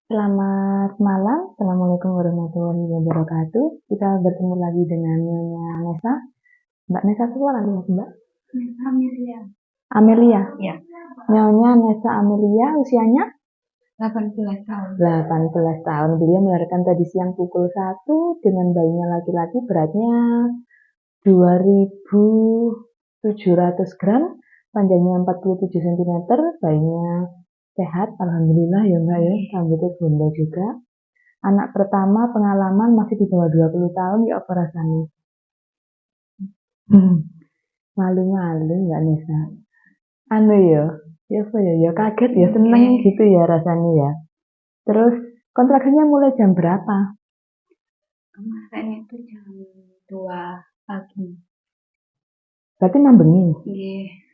Selamat malam, Assalamualaikum warahmatullahi wabarakatuh. Kita bertemu lagi dengan Nyonya Nesa. Mbak Nesa siapa lagi Mbak? Amelia. Amelia. Ya, Nyonya Nesa Amelia, usianya 18 tahun. 18 tahun. Beliau melahirkan tadi siang pukul 1 dengan bayinya laki-laki, beratnya 2.700 gram, panjangnya 47 cm, bayinya sehat, alhamdulillah ya Mbak ya, rambutnya gondol juga. Anak pertama pengalaman masih di bawah 20 tahun ya apa rasanya? Malu-malu Mbak Nisa. Anu ya apa ya kaget ya, seneng gitu ya rasanya ya. Terus kontraksinya mulai jam berapa? Kemarin itu jam 2 pagi. Berarti mambengi. Nggih,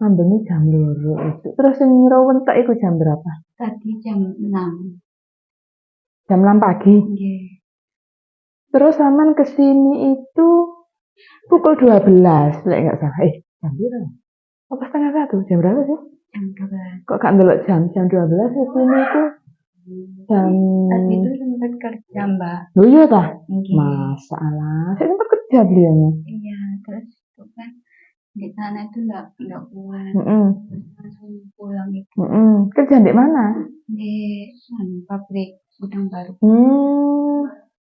Mambengi jam 2 itu. Terus yang ngerowentek itu jam berapa? tadi jam 6. Jam 6 pagi. Nggih. Terus aman kesini itu pukul 12, lek nggak salah. Jam berapa? Apa setengah 1? Jam berapa sih? Jam 12. Kok gak ndelok jam 12 kesini itu jam... Tadi itu sempat kerja, Mbak. Loh iya tah? Nggih. Masalah. Saya sempat kerja beliaunya. Iya, terus itu kan di sana itu enggak kuat. Terus langsung pulang itu Kerja di mana? di pabrik gudang baru.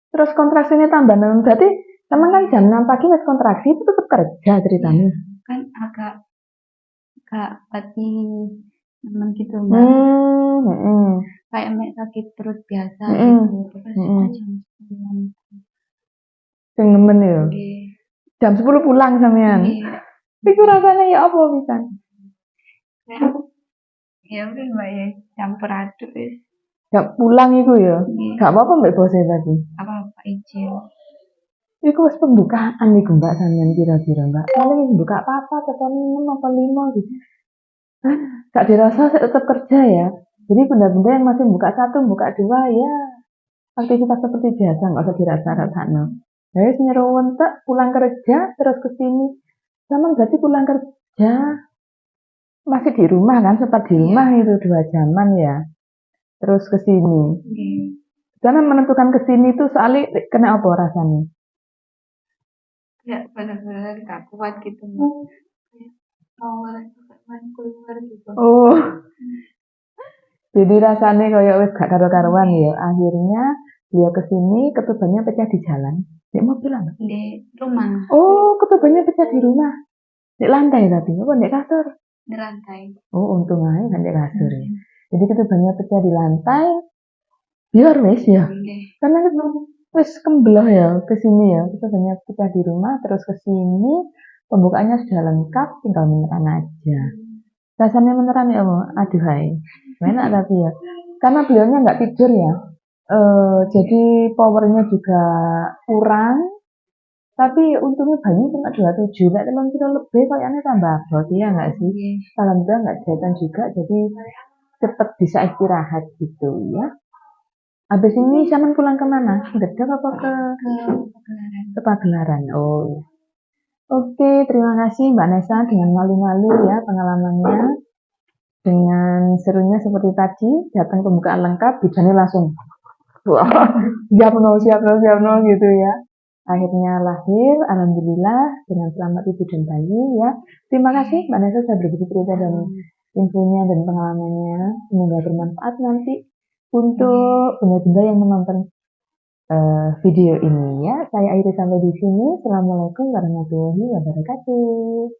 Terus kontraksinya tambah 6. Berarti teman kan jam 6 pagi wis kontraksi itu tetap kerja ceritanya. Kan agak pati teman gitu, Mbak. Kayak sakit perut biasa gitu. Terus jam 9. Sing nemen ya. Nggih. Jam 10 pulang sampean. Iku rasanya ya apa bisa? Ya udah Mbak ya, campur aduk wis. Gak pulang iku ya. Gak apa-apa mbak bose tadi. Apa izin. Iku wis pembukaan iku Mbak sampean kira-kira Mbak. Paling buka apa atau 6 apa 5 gitu. Gak dirasa saya tetap kerja ya. Jadi benda-benda yang masih buka 1, buka 2 ya aktivitas seperti biasa, nggak usah dirasa-rasakno. Nah, wis nyeruwentek pulang kerja terus ke sini. Sama berarti pulang kerja masih di rumah kan, sempat di rumah itu 2 jaman ya. Terus ke sini. Karena menentukan ke sini tuh soalnya kena apa rasanya? Ya benar-benar gak kuat gitu. Mau main keluar gitu. Oh. Jadi rasanya kayak wis gak karu-karuan ya. Akhirnya dia ke sini, ketubannya pecah di jalan. Di mobil apa? Di rumah. Oh, ketubannya pecah di rumah. Di lantai tapi, apa di kasur? Di lantai. Oh, untung aja kan di kasur ya. Jadi ketubannya pecah di lantai. Biar wis ya. Karena wis kembloh ya ke sini ya. Ketubannya pecah di rumah terus ke sini. Pembukaannya sudah lengkap, tinggal menekan aja. Rasanya meneran ya, aduh hai. Enak tapi ya. Karena beliaunya nggak tidur ya. Jadi powernya juga kurang. Tapi untungnya bayinya cuma 27, nggak 3 kilo lebih, kayaknya tambah abot ya nggak sih? Alhamdulillah nggak jahitan juga, jadi cepet bisa istirahat gitu ya. Habis ini Saman pulang kemana? Gedek apa ke Pagelaran? Oh. Oke, terima kasih Mbak Nesa dengan malu-malu ya pengalamannya. Dengan serunya seperti tadi, datang pembukaan lengkap, bidannya langsung wah, siap no gitu ya. Akhirnya lahir, alhamdulillah dengan selamat ibu dan bayi ya. Terima kasih Mbak Nesa sudah berbagi cerita dan infonya dan pengalamannya. Semoga bermanfaat nanti untuk bunda-bunda yang menonton video ini ya. Saya akhiri sampai di sini. Assalamualaikum warahmatullahi wabarakatuh.